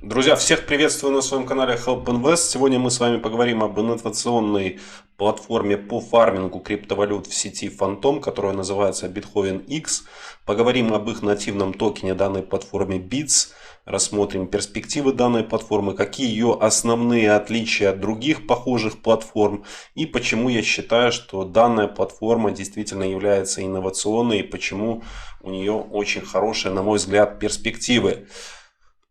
Друзья, всех приветствую на своем канале Help Invest. Сегодня мы с вами поговорим об инновационной платформе по фармингу криптовалют в сети Phantom, которая называется Bitcoin X. Поговорим об их нативном токене данной платформе BITS. Рассмотрим перспективы данной платформы, какие ее основные отличия от других похожих платформ и почему я считаю, что данная платформа действительно является инновационной и почему у нее очень хорошие, на мой взгляд, перспективы.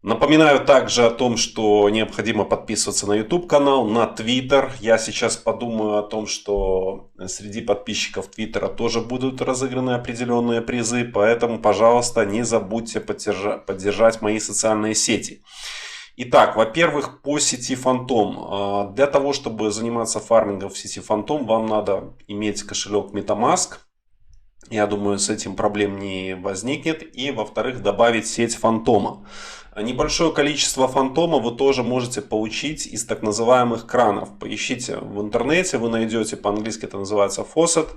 Напоминаю также о том, что необходимо подписываться на YouTube канал, на Twitter. Я сейчас подумаю о том, что среди подписчиков Твиттера тоже будут разыграны определенные призы. Поэтому, пожалуйста, не забудьте поддержать мои социальные сети. Итак, во-первых, по сети Phantom. Для того, чтобы заниматься фармингом в сети Phantom, вам надо иметь кошелек MetaMask. Я думаю, с этим проблем не возникнет. И, во-вторых, добавить сеть Фантома. Небольшое количество Фантома вы тоже можете получить из так называемых кранов. Поищите в интернете, вы найдете, по-английски это называется faucet.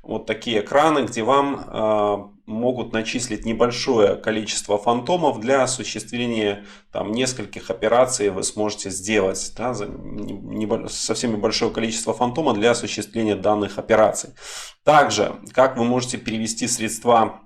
Вот такие краны, где вам могут начислить небольшое количество фантомов для осуществления нескольких операций вы сможете сделать. Да, совсем небольшое количество фантома для осуществления данных операций. Также, как вы можете перевести средства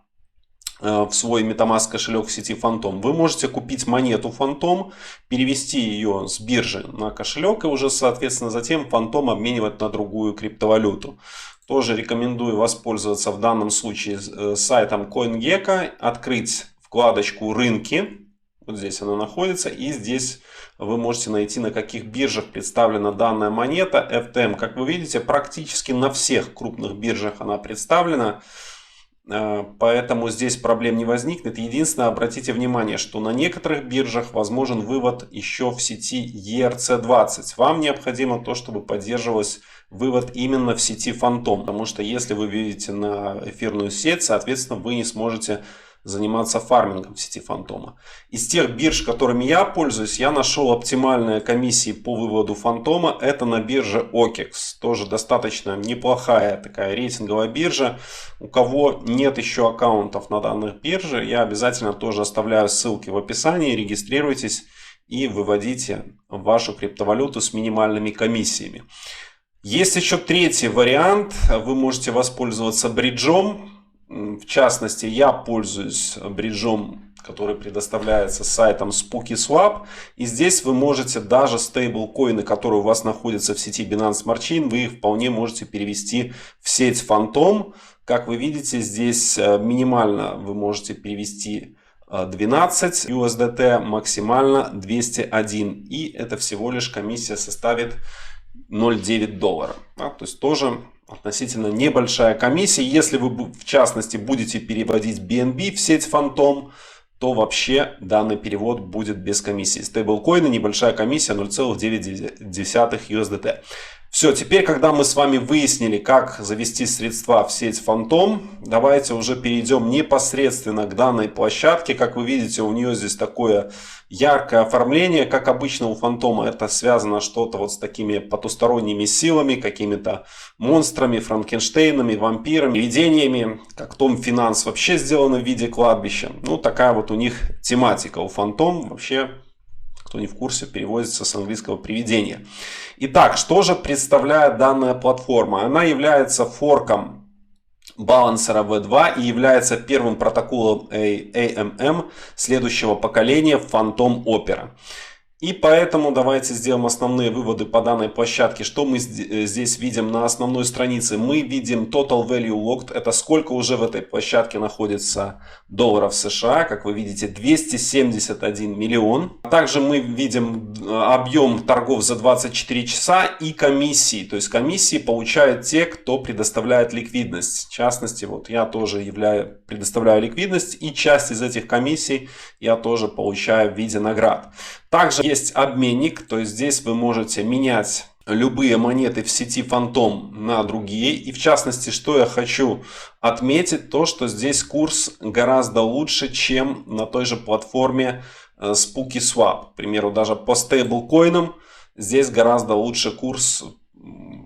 в свой MetaMask кошелек в сети Phantom. Вы можете купить монету Phantom, перевести ее с биржи на кошелек и уже, соответственно, затем Phantom обменивать на другую криптовалюту. Тоже рекомендую воспользоваться в данном случае сайтом CoinGecko, открыть вкладочку «Рынки». Вот здесь она находится. И здесь вы можете найти, на каких биржах представлена данная монета. FTM, как вы видите, практически на всех крупных биржах она представлена. Поэтому здесь проблем не возникнет. Единственное, обратите внимание, что на некоторых биржах возможен вывод еще в сети ERC20. Вам необходимо то, чтобы поддерживалось вывод именно в сети Phantom. Потому что если вы видите на эфирную сеть, соответственно, вы не сможете заниматься фармингом в сети Фантома. Из тех бирж, которыми я пользуюсь, я нашел оптимальные комиссии по выводу Фантома. Это на бирже OKEX. Тоже достаточно неплохая такая рейтинговая биржа. У кого нет еще аккаунтов на данных бирже, я обязательно тоже оставляю ссылки в описании. Регистрируйтесь и выводите вашу криптовалюту с минимальными комиссиями. Есть еще третий вариант. Вы можете воспользоваться бриджом. В частности, я пользуюсь бриджом, который предоставляется сайтом SpookySwap. И здесь вы можете даже стейблкоины, которые у вас находятся в сети Binance Smart Chain, вы их вполне можете перевести в сеть Phantom. Как вы видите, здесь минимально вы можете перевести 12 USDT, максимально 201. И это всего лишь комиссия составит $0,9. То есть тоже относительно небольшая комиссия. Если вы в частности будете переводить BNB в сеть Phantom, то вообще данный перевод будет без комиссии. Стейблкоины, небольшая комиссия 0,9 USDT. Все, теперь, когда мы с вами выяснили, как завести средства в сеть Phantom, давайте уже перейдем непосредственно к данной площадке. Как вы видите, у нее здесь такое яркое оформление. Как обычно у Phantom это связано что-то вот с такими потусторонними силами, какими-то монстрами, франкенштейнами, вампирами, видениями. Как Том Финанс вообще сделано в виде кладбища. Ну, такая вот у них тематика у Phantom. Вообще, кто не в курсе, переводится с английского «привидение». Итак, что же представляет данная платформа? Она является форком балансера V2 и является первым протоколом AMM следующего поколения Phantom Opera. И поэтому давайте сделаем основные выводы по данной площадке. Что мы здесь видим на основной странице? Мы видим Total Value Locked. Это сколько уже в этой площадке находится долларов США. Как вы видите, 271 миллион. Также мы видим объем торгов за 24 часа и комиссии. То есть комиссии получают те, кто предоставляет ликвидность. В частности, вот я тоже предоставляю ликвидность. И часть из этих комиссий я тоже получаю в виде наград. Также есть обменник, то есть здесь вы можете менять любые монеты в сети Phantom на другие. И в частности, что я хочу отметить, то что здесь курс гораздо лучше, чем на той же платформе SpookySwap. К примеру, даже по стейблкоинам здесь гораздо лучше курс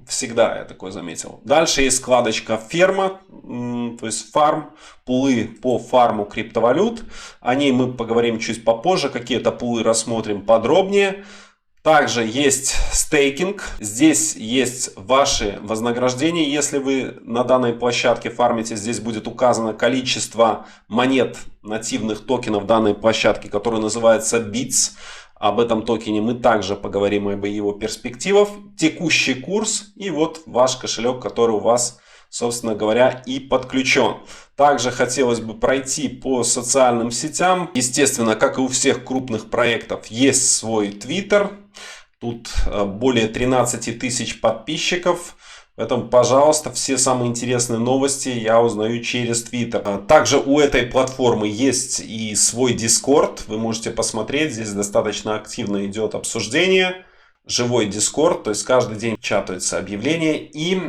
Всегда я такое заметил. Дальше есть вкладочка «Ферма», то есть «Фарм», пулы по фарму криптовалют. О ней мы поговорим чуть попозже, какие-то пулы рассмотрим подробнее. Также есть стейкинг. Здесь есть ваши вознаграждения. Если вы на данной площадке фармите, здесь будет указано количество монет, нативных токенов данной площадки, который называется BITS. Об этом токене мы также поговорим, об его перспективах. Текущий курс и вот ваш кошелек, который у вас, собственно говоря, и подключен. Также хотелось бы пройти по социальным сетям. Естественно, как и у всех крупных проектов, есть свой Twitter. Тут более 13 тысяч подписчиков. Поэтому, пожалуйста, все самые интересные новости я узнаю через Twitter. Также у этой платформы есть и свой Discord. Вы можете посмотреть. Здесь достаточно активно идет обсуждение. Живой Discord, то есть каждый день чатаются объявления. И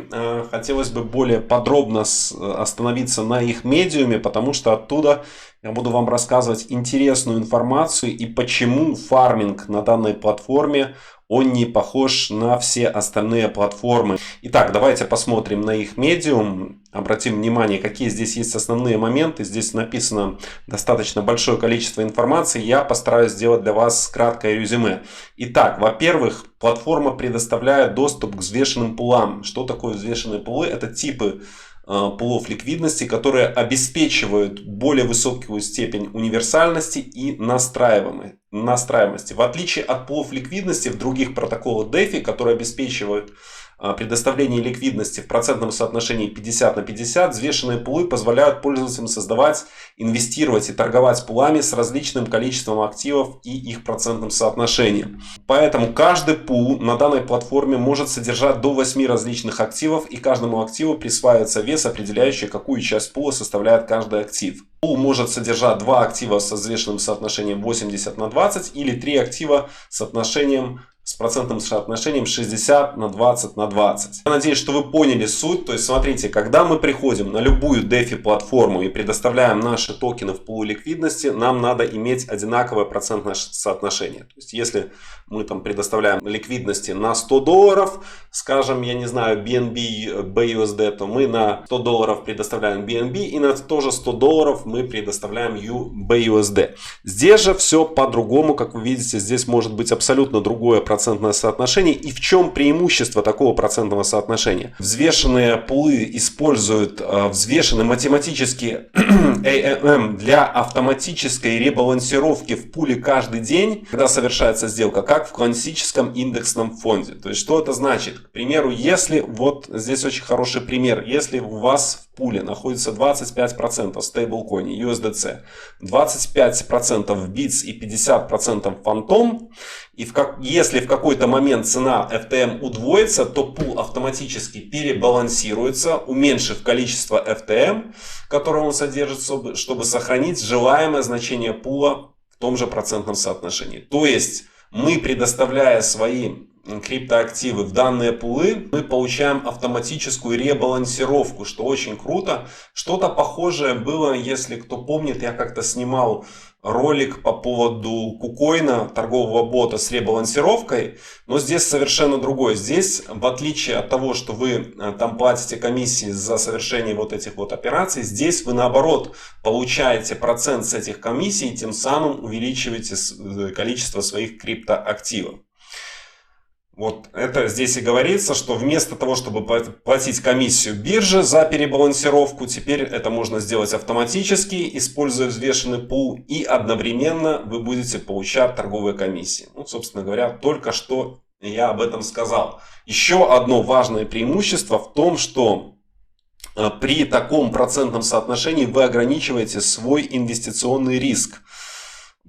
хотелось бы более подробно остановиться на их медиуме, потому что оттуда я буду вам рассказывать интересную информацию и почему фарминг на данной платформе он не похож на все остальные платформы. Итак, давайте посмотрим на их медиум. Обратим внимание, какие здесь есть основные моменты. Здесь написано достаточно большое количество информации. Я постараюсь сделать для вас краткое резюме. Итак, во-первых, платформа предоставляет доступ к взвешенным пулам. Что такое взвешенные пулы? Это типы пулов ликвидности, которые обеспечивают более высокую степень универсальности и настраиваемости. В отличие от пулов ликвидности в других протоколах DeFi, которые обеспечивают предоставление ликвидности в процентном соотношении 50 на 50, взвешенные пулы позволяют пользователям создавать, инвестировать и торговать пулами с различным количеством активов и их процентным соотношением. Поэтому каждый пул на данной платформе может содержать до 8 различных активов, и каждому активу присваивается вес, определяющий, какую часть пула составляет каждый актив. Пул может содержать 2 актива со взвешенным соотношением 80 на 20 или 3 актива с процентным соотношением 60 на 20 на 20. Я надеюсь, что вы поняли суть. То есть, смотрите, когда мы приходим на любую DeFi платформу и предоставляем наши токены в пулу ликвидности, нам надо иметь одинаковое процентное соотношение. То есть, если мы там предоставляем ликвидности на $100, скажем, я не знаю, BNB, BUSD, то мы на $100 предоставляем BNB и на тоже $100 мы предоставляем BUSD. Здесь же все по-другому, как вы видите, здесь может быть абсолютно другое процентное соотношение. И в чем преимущество такого процентного соотношения? Взвешенные пулы используют взвешенный математический AMM для автоматической ребалансировки в пуле каждый день, когда совершается сделка, как в классическом индексном фонде. То есть, что это значит? К примеру, если, вот здесь очень хороший пример, если у вас в пуле находится 25% в стейблкоине USDC, 25% в BITS и 50% в Phantom, и если в какой-то момент цена FTM удвоится, то пул автоматически перебалансируется, уменьшив количество FTM, которое он содержит, чтобы сохранить желаемое значение пула в том же процентном соотношении. То есть, мы, предоставляя свои криптоактивы в данные пулы, мы получаем автоматическую ребалансировку, что очень круто. Что-то похожее было, если кто помнит, я как-то снимал ролик по поводу KuCoin, торгового бота с ребалансировкой, но здесь совершенно другое. Здесь, в отличие от того, что вы там платите комиссии за совершение вот этих вот операций, здесь вы наоборот получаете процент с этих комиссий и тем самым увеличиваете количество своих криптоактивов. Вот это здесь и говорится, что вместо того, чтобы платить комиссию бирже за перебалансировку, теперь это можно сделать автоматически, используя взвешенный пул, и одновременно вы будете получать торговые комиссии. Ну, собственно говоря, только что я об этом сказал. Еще одно важное преимущество в том, что при таком процентном соотношении вы ограничиваете свой инвестиционный риск.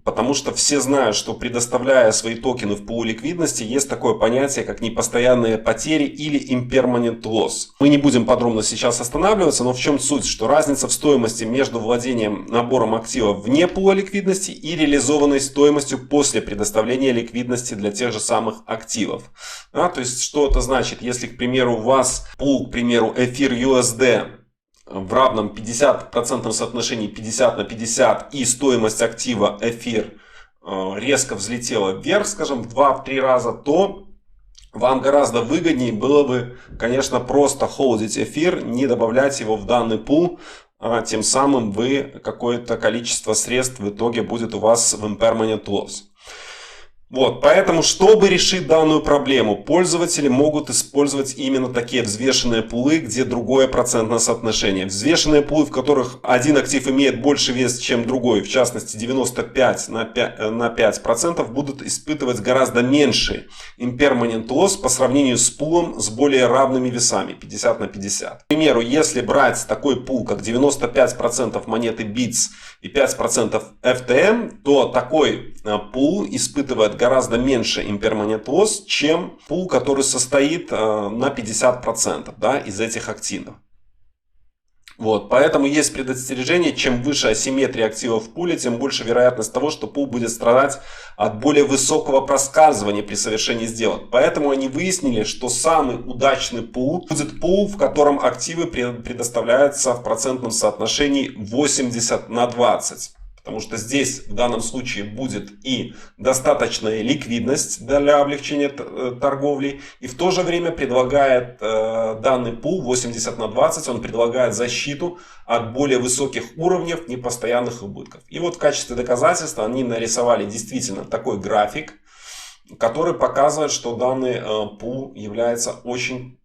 Потому что все знают, что предоставляя свои токены в пулу ликвидности, есть такое понятие, как непостоянные потери или impermanent loss. Мы не будем подробно сейчас останавливаться, но в чем суть? Что разница в стоимости между владением набором активов вне пула ликвидности и реализованной стоимостью после предоставления ликвидности для тех же самых активов. То есть, что это значит? Если, к примеру, у вас пул, к примеру, эфир USD в равном 50% соотношении 50 на 50 и стоимость актива эфир резко взлетела вверх, скажем, в 2-3 раза, то вам гораздо выгоднее было бы, конечно, просто холдить эфир, не добавлять его в данный пул. Тем самым вы какое-то количество средств в итоге будет у вас в impermanent loss. Вот, поэтому, чтобы решить данную проблему, пользователи могут использовать именно такие взвешенные пулы, где другое процентное соотношение. Взвешенные пулы, в которых один актив имеет больше вес, чем другой, в частности 95 на 5%, будут испытывать гораздо меньший impermanent loss по сравнению с пулом с более равными весами, 50 на 50. К примеру, если брать такой пул, как 95% монеты BITS и 5% FTM, то такой пул испытывает гораздо меньше impermanent loss, чем пул, который состоит на 50%, да, из этих активов. Вот, поэтому есть предостережение, чем выше асимметрия активов в пуле, тем больше вероятность того, что пул будет страдать от более высокого проскальзывания при совершении сделок. Поэтому они выяснили, что самый удачный пул будет пул, в котором активы предоставляются в процентном соотношении 80 на 20. Потому что здесь в данном случае будет и достаточная ликвидность для облегчения торговли. И в то же время предлагает данный пул 80 на 20, он предлагает защиту от более высоких уровней непостоянных убытков. И вот в качестве доказательства они нарисовали действительно такой график, который показывает, что данный пул является очень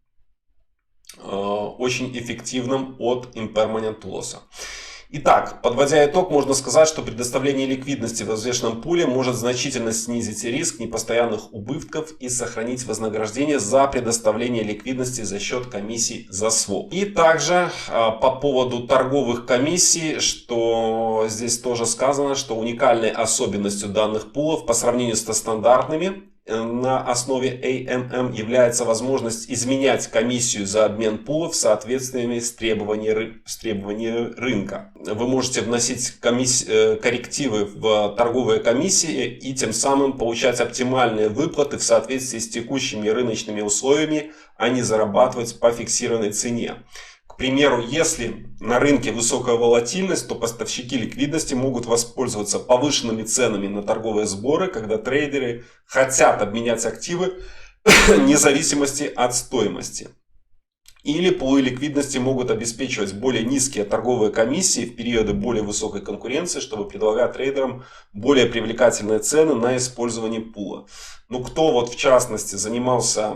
эффективным от impermanent loss. Итак, подводя итог, можно сказать, что предоставление ликвидности в взвешенном пуле может значительно снизить риск непостоянных убытков и сохранить вознаграждение за предоставление ликвидности за счет комиссий за своп. И также по поводу торговых комиссий, что здесь тоже сказано, что уникальной особенностью данных пулов по сравнению с стандартными на основе AMM является возможность изменять комиссию за обмен пулов в соответствии с требованиями рынка. Вы можете вносить коррективы в торговые комиссии и тем самым получать оптимальные выплаты в соответствии с текущими рыночными условиями, а не зарабатывать по фиксированной цене. К примеру, если на рынке высокая волатильность, то поставщики ликвидности могут воспользоваться повышенными ценами на торговые сборы, когда трейдеры хотят обменять активы вне зависимости от стоимости. Или пулы ликвидности могут обеспечивать более низкие торговые комиссии в периоды более высокой конкуренции, чтобы предлагать трейдерам более привлекательные цены на использование пула. Ну, кто вот в частности занимался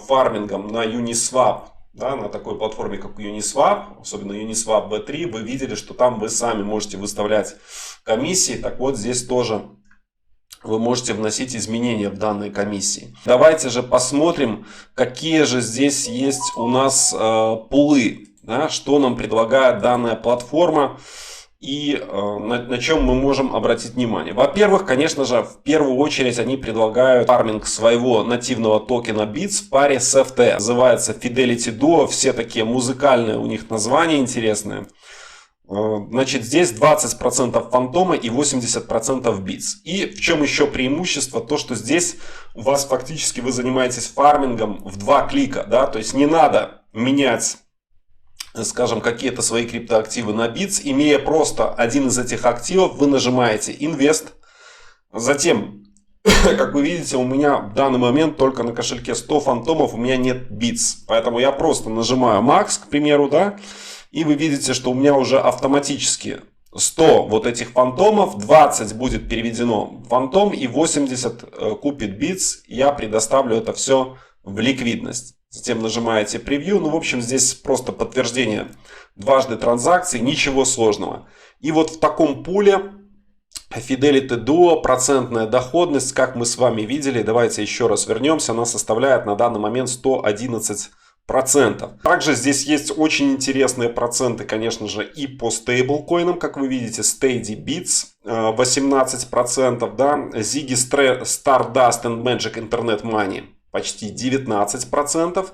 фармингом на Uniswap, да, на такой платформе, как Uniswap, особенно Uniswap B3, вы видели, что там вы сами можете выставлять комиссии. Так вот, здесь тоже вы можете вносить изменения в данные комиссии. Давайте же посмотрим, какие же здесь есть у нас пулы, да, что нам предлагает данная платформа и на чем мы можем обратить внимание. Во-первых, конечно же, в первую очередь они предлагают фарминг своего нативного токена BITS в паре с FT. Называется Fidelity Duo, все такие музыкальные у них названия интересные. Значит, здесь 20% фантома и 80% BITS. И в чем еще преимущество? То, что здесь у вас фактически вы занимаетесь фармингом в 2 клика. Да? То есть не надо менять, скажем, какие-то свои криптоактивы на BITS. Имея просто один из этих активов, вы нажимаете Invest. Затем, как вы видите, у меня в данный момент только на кошельке 100 фантомов, у меня нет BITS. Поэтому я просто нажимаю Max, к примеру, да. И вы видите, что у меня уже автоматически 100 вот этих фантомов, 20 будет переведено в фантом и 80 купит BITS. Я предоставлю это все в ликвидность. Затем нажимаете превью. Ну, в общем, здесь просто подтверждение дважды транзакций, ничего сложного. И вот в таком пуле Fidelity Duo процентная доходность, как мы с вами видели, давайте еще раз вернемся, она составляет на данный момент 111%. Также здесь есть очень интересные проценты, конечно же, и по стейблкоинам, как вы видите, SteadyBits 18%, да, Ziggy, Stardust and Magic Internet Money почти 19%.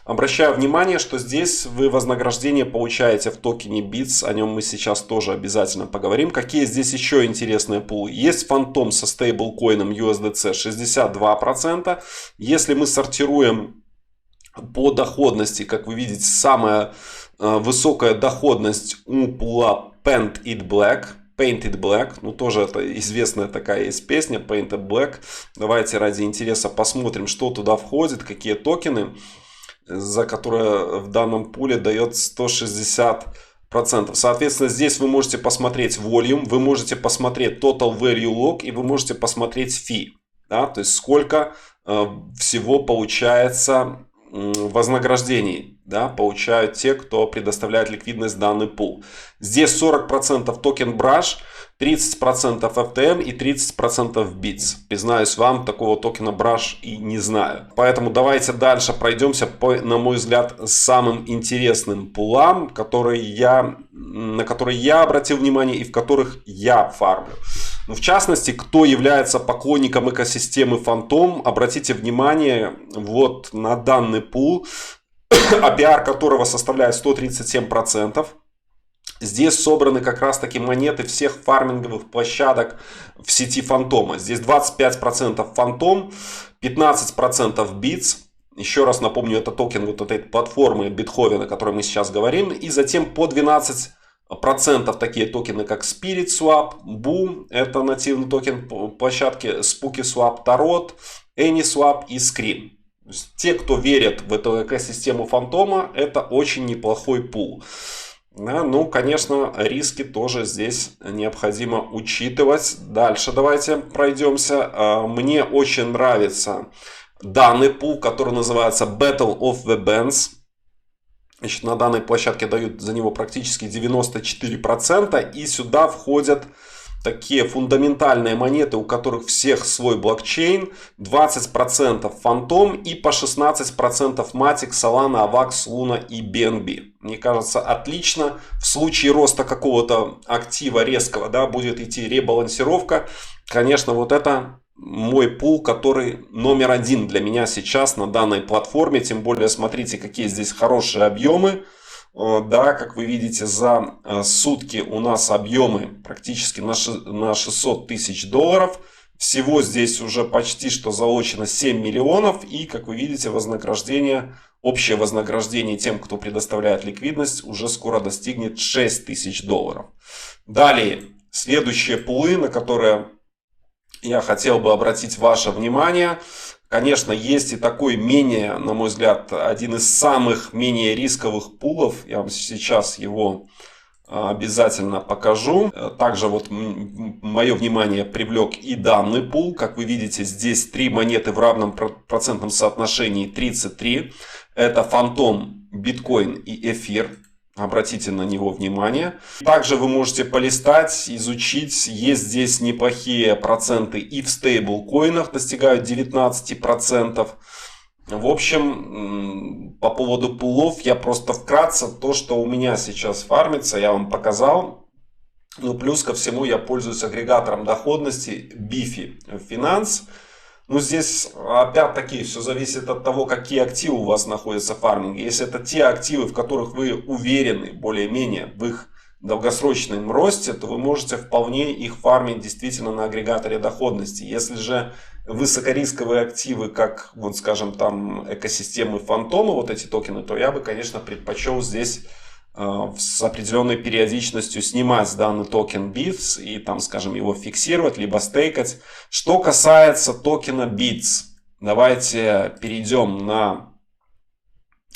Обращаю внимание, что здесь вы вознаграждение получаете в токене BITS, о нем мы сейчас тоже обязательно поговорим. Какие здесь еще интересные пулы? Есть фантом со стейблкоином USDC 62%. Если мы сортируем по доходности, как вы видите, самая высокая доходность у пула Pent It Black Painted Black. Ну, тоже это известная такая есть песня, Painted Black. Давайте ради интереса посмотрим, что туда входит, какие токены, за которые в данном пуле дает 160%. Соответственно, здесь вы можете посмотреть volume, вы можете посмотреть total value log и вы можете посмотреть fee. Да? То есть, сколько всего получается вознаграждений, да, получают те, кто предоставляет ликвидность в данный пул. Здесь 40% токен Brush, 30% FTM и 30% BITS. Признаюсь вам, такого токена Brush и не знаю. Поэтому давайте дальше пройдемся по, на мой взгляд, самым интересным пулам, на которые я обратил внимание и в которых я фармлю. Ну, в частности, кто является поклонником экосистемы Phantom, обратите внимание вот на данный пул, APR которого составляет 137%. Здесь собраны как раз таки монеты всех фарминговых площадок в сети Фантома. Здесь 25% Phantom, 15% BITS. Еще раз напомню, это токен вот этой платформы Бетховен, о которой мы сейчас говорим. И затем по 12% такие токены, как Spirit Swap, Boom, это нативный токен площадки Spooky Swap, Tarot, AnySwap и Scream. Те, кто верит в эту экосистему Фантома, это очень неплохой пул. Да, ну, конечно, риски тоже здесь необходимо учитывать. Дальше давайте пройдемся. Мне очень нравится данный пул, который называется Battle of the Bands. Значит, на данной площадке дают за него практически 94%. И сюда входят такие фундаментальные монеты, у которых всех свой блокчейн. 20% Phantom и по 16% Matic, Solana, Avax, Luna и BNB. Мне кажется, отлично. В случае роста какого-то актива резкого, да, будет идти ребалансировка. Конечно, вот это мой пул, который номер один для меня сейчас на данной платформе. Тем более, смотрите, какие здесь хорошие объемы. Да, как вы видите, за сутки у нас объемы практически на 600 тысяч долларов. Всего здесь уже почти что залочено 7 миллионов. И, как вы видите, вознаграждение, общее вознаграждение тем, кто предоставляет ликвидность, уже скоро достигнет 6 тысяч долларов. Далее, следующие пулы, на которые я хотел бы обратить ваше внимание. Конечно, есть и такой менее, на мой взгляд, один из самых менее рисковых пулов. Я вам сейчас его обязательно покажу. Также вот мое внимание привлек и данный пул. Как вы видите, здесь три монеты в равном процентном соотношении 33. Это Phantom, биткоин и эфир. Обратите на него внимание. Также вы можете полистать, изучить. Есть здесь неплохие проценты и в стейблкоинах, достигают 19%. В общем, по поводу пулов я просто вкратце то, что у меня сейчас фармится, я вам показал. Ну, плюс ко всему я пользуюсь агрегатором доходности Bifi Finance. Ну, здесь опять-таки все зависит от того, какие активы у вас находятся в фарминге. Если это те активы, в которых вы уверены более-менее в их долгосрочном росте, то вы можете вполне их фармить действительно на агрегаторе доходности. Если же высокорисковые активы, как, вот скажем, там экосистемы Фантома, вот эти токены, то я бы, конечно, предпочел здесь с определенной периодичностью снимать данный токен BITS и там, скажем, его фиксировать, либо стейкать. Что касается токена BITS, давайте перейдем на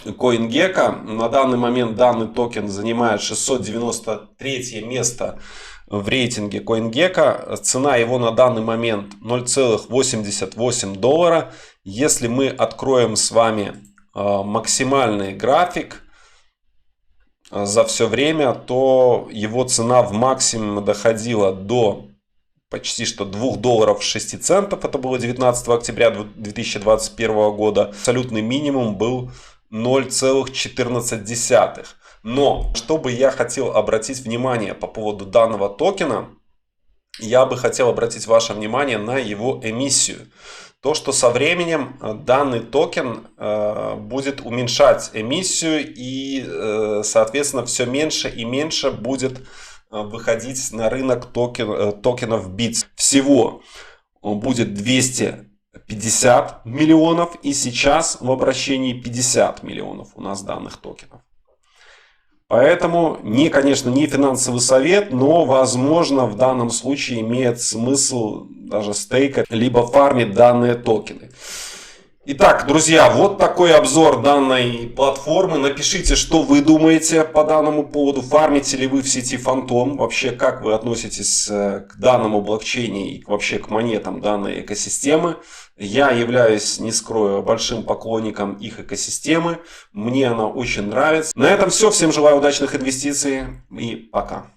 CoinGecko. На данный момент данный токен занимает 693 место в рейтинге CoinGecko. Цена его на данный момент 0,88 доллара. Если мы откроем с вами максимальный график за все время, то его цена в максимум доходила до почти что 2 долларов 6 центов. Это было 19 октября 2021 года. Абсолютный минимум был 0,14. Но, чтобы я хотел обратить внимание по поводу данного токена, я бы хотел обратить ваше внимание на его эмиссию. То, что со временем данный токен будет уменьшать эмиссию и, соответственно, все меньше и меньше будет выходить на рынок токенов BITS. Всего будет 250 миллионов и сейчас в обращении 50 миллионов у нас данных токенов. Поэтому, конечно, не финансовый совет, но, возможно, в данном случае имеет смысл даже стейкать, либо фармить данные токены. Итак, друзья, вот такой обзор данной платформы. Напишите, что вы думаете по данному поводу. Фармите ли вы в сети Phantom? Вообще, как вы относитесь к данному блокчейну и вообще к монетам данной экосистемы? Я являюсь, не скрою, большим поклонником их экосистемы. Мне она очень нравится. На этом все. Всем желаю удачных инвестиций и пока.